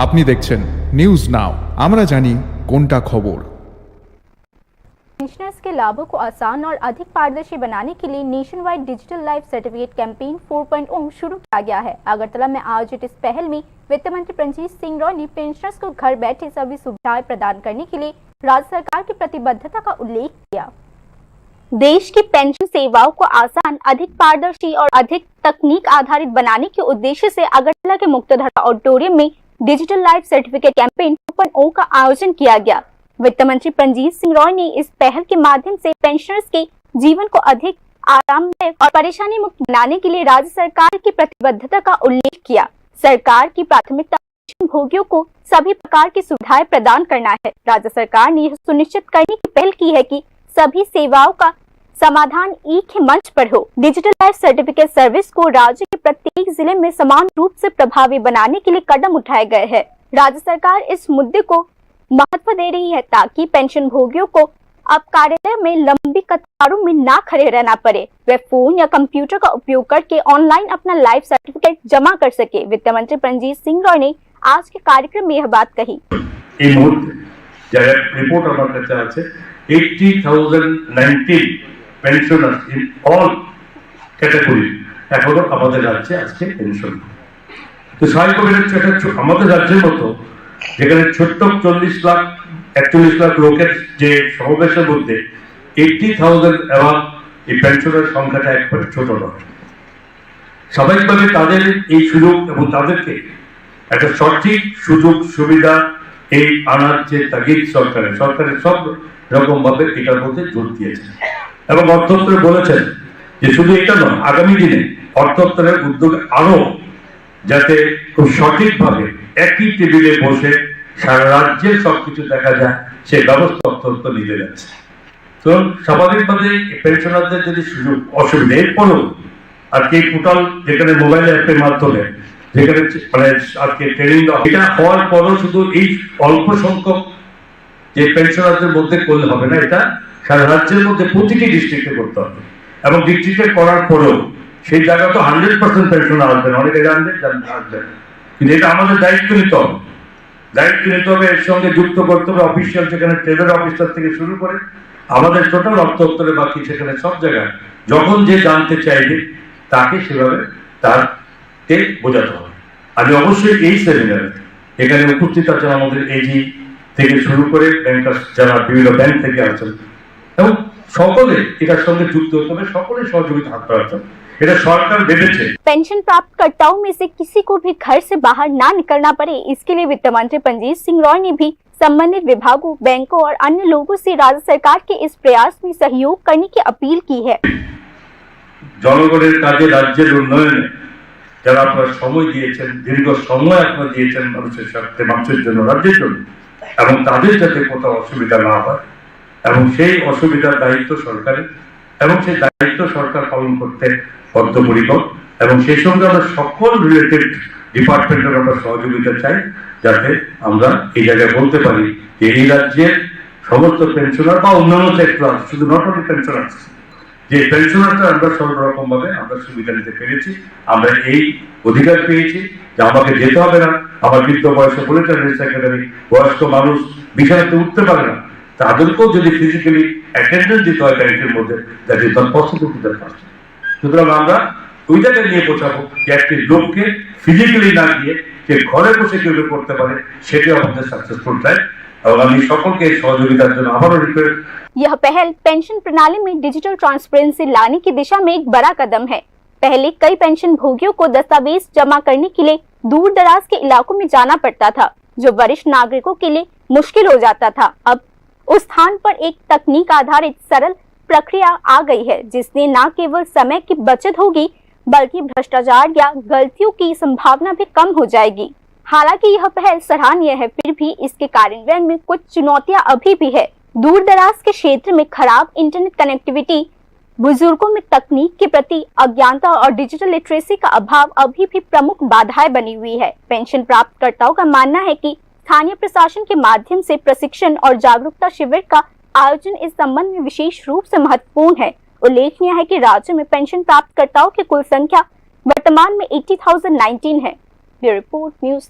আপনি দেখছেন news now, আমরা জানি কোনটা খবর। पेंशनर्स के लाभों को आसान और अधिक पारदर्शी बनाने के लिए nation wide digital life certificate campaign 4.0 शुरू किया गया है। अगरतला में आयोजित इस पहल में वित्त मंत्री प्रंजीत सिंह रॉय ने पेंशनर्स को घर बैठे सभी सुविधाएं प्रदान करने के लिए राज्य सरकार की प्रतिबद्धता का उल्लेख किया। देश की पेंशन सेवाओं को आसान, अधिक पारदर्शी और अधिक तकनीक आधारित बनाने के उद्देश्य से अगरतला के मुक्तधारा ऑडिटोरियम में डिजिटल लाइफ सर्टिफिकेट कैंपेन 4.0 का आयोजन किया गया। वित्त मंत्री प्रंजीत सिंह रॉय ने इस पहल के माध्यम से पेंशनर्स के जीवन को अधिक आरामदायक और परेशानी मुक्त बनाने के लिए राज्य सरकार की प्रतिबद्धता का उल्लेख किया। सरकार की प्राथमिकता पेंशन भोगियों को सभी प्रकार की सुविधाएं प्रदान करना है। राज्य सरकार ने यह सुनिश्चित करने की पहल की है कि सभी सेवाओं का समाधान एक ही मंच पर हो। डिजिटल लाइफ सर्टिफिकेट सर्विस को राज्य के प्रत्येक जिले में समान रूप से प्रभावी बनाने के लिए कदम उठाए गए हैं। राज्य सरकार इस मुद्दे को महत्व दे रही है ताकि पेंशन भोगियों को अब कार्यालय में लंबी कतारों में ना खड़े रहना पड़े। वे फोन या कंप्यूटर का उपयोग करके ऑनलाइन अपना लाइफ सर्टिफिकेट जमा कर सके। वित्त मंत्री प्रंजीत सिंह रॉय ने आज के कार्यक्रम में यह बात कही। এই মুহূর্তে যারা রিপোর্ট আমার কাছে আছে 80,019 পেনশনার্স ইন অল ক্যাটাগরি এখনো আমাদের রাজ্যে আজকে পেনশন। তো স্বাভাবিকভাবে আমাদের রাজ্যের মতো যেখানে ছোট্ট 41 লাখ লোকের যে সমাবেশের মধ্যে 80,000 এবং এই পেনশনের সংখ্যাটা একবারে ছোট নয়। স্বাভাবিকভাবে তাদের এই সুযোগ এবং তাদেরকে একটা সঠিক সুযোগ সুবিধা এই আনার যে তাগিদ সরকারের সব রকম ভাবে এটার মধ্যে জোর দিয়েছে এবং অর্থ দপ্তর বলেছেন যে শুধু এটা নয়, আগামী দিনে অর্থ দপ্তরের উদ্যোগে আরো যাতে খুব সঠিকভাবে একই টেবিলে বসে সারা রাজ্যের সবকিছু দেখা যায় সেই ব্যবস্থা অত্যন্ত নিতে যাচ্ছে। তো স্বাভাবিকভাবে পেনশনারদের যদি সুযোগ অসুবিধা এরপরও আজকে পোর্টাল যেখানে মোবাইল অ্যাপের মাধ্যমে যেখানে মানে আজকে ট্রেনিং এটা হওয়ার পরও শুধু এই অল্প সংখ্যক যে পেনশনারদের মধ্যে করলে হবে না, এটা সারা রাজ্যের মধ্যে প্রতিটি ডিস্ট্রিক্টে করতে হবে এবং ডিস্ট্রিক্টে করার পরেও সেই জায়গা তো 100% পেনশনার আসবেন, অনেকে জানবেন কিন্তু এটা আমাদের দায়িত্ব নিতে হবে। এর সঙ্গে যুক্ত করতে হবে অফিসিয়াল যেখানে ট্রেজারি অফিসার থেকে শুরু করে আমাদের টোটাল অর্থ দপ্তরে বাকি সেখানে সব জায়গায় যখন যে জানতে চাইবে তাকে সেভাবে তারকে বোঝাতে হবে। আমি অবশ্যই এই সেমিনারে এখানে উপস্থিত আছেন আমাদের এজি থেকে শুরু করে ব্যাংকার্স যারা বিভিন্ন ব্যাংক থেকে আছেন এবং সকলে এটার সঙ্গে যুক্ত হতে হবে, সকলে সহযোগিতা হাত বাড়াতে হবে। पेंशन प्राप्तकर्ताओं में से किसी को भी घर से बाहर ना निकलना पड़े, इसके लिए वित्त मंत्री प्रंजीत सिंह रॉय ने भी संबंधित विभागों, बैंकों और अन्य लोगों से राज्य सरकार के इस प्रयास में सहयोग करने की अपील की है। জনগণের কাজে রাজ্যের উন্নয়নে যারা আপনারা সময় দিয়েছেন, দীর্ঘ সময় আপনারা দিয়েছেন মানুষের স্বার্থে, মানুষের জন্য, রাজ্যের জন্য এবং তাদের যাতে কোথাও অসুবিধা না হয় এবং সেই অসুবিধার দায়িত্ব সরকারের এবং সেই দায়িত্ব সরকার পালন করতে বদ্ধপরিকর এবং সেই সঙ্গে আমরা সকল রিলেটেড ডিপার্টমেন্টের আমরা সহযোগিতা চাই যাতে আমরা এই জায়গায় বলতে পারি যে এই রাজ্যের সমস্ত পেনশনার বা অন্যান্য সেক্টর শুধু নট অনলি পেনশনার যে পেনশনারটা আমরা সর্বরকম ভাবে আমরা সুবিধা নিতে পেরেছি, আমরা এই অধিকার পেয়েছি যে আমাকে যেতে হবে না। আমার বৃদ্ধ বয়সে বলেছেন সেক্রেটারি বয়স্ক মানুষ বিছানাতে উঠতে পারে না, তাদেরকেও যদি ফিজিক্যালি অ্যাটেন্ডেন্স দিতে হয় ব্যাংকের মধ্যে that is not possible to that person. সুতরাং আমরা ওই জায়গায় নিয়ে পৌঁছাবো যে একটি লোককে ফিজিক্যালি না গিয়ে যে ঘরে বসে কেউ করতে পারে সেটাই আমাদের সাকসেসফুল ট্রাই और আমি সকলকে সহযোগিতার জন্য আবারও রিকোয়েস্ট। यह पहल पेंशन प्रणाली में डिजिटल ट्रांसपेरेंसी लाने की दिशा में एक बड़ा कदम है। पहले कई पेंशन भोगियों को दस्तावेज जमा करने के लिए दूर दराज के इलाकों में जाना पड़ता था, जो वरिष्ठ नागरिकों के लिए मुश्किल हो जाता था। अब उस स्थान पर एक तकनीक आधारित सरल प्रक्रिया आ गई है जिसने न केवल समय की बचत होगी बल्कि भ्रष्टाचार या गलतियों की संभावना भी कम हो जाएगी। हालांकि यह पहल सराहनीय है, फिर भी इसके कार्यान्वयन में कुछ चुनौतियां अभी भी है। दूर दराज के क्षेत्र में खराब इंटरनेट कनेक्टिविटी, बुजुर्गों में तकनीक के प्रति अज्ञानता और डिजिटल लिटरेसी का अभाव अभी भी प्रमुख बाधाएं बनी हुई है। पेंशन प्राप्तकर्ताओं का मानना है कि स्थानीय प्रशासन के माध्यम से प्रशिक्षण और जागरूकता शिविर का आयोजन इस संबंध में विशेष रूप से महत्वपूर्ण है। उल्लेखनीय है कि राज्य में पेंशन प्राप्तकर्ताओं की कुल संख्या वर्तमान में 80,019 है। Bureau report news.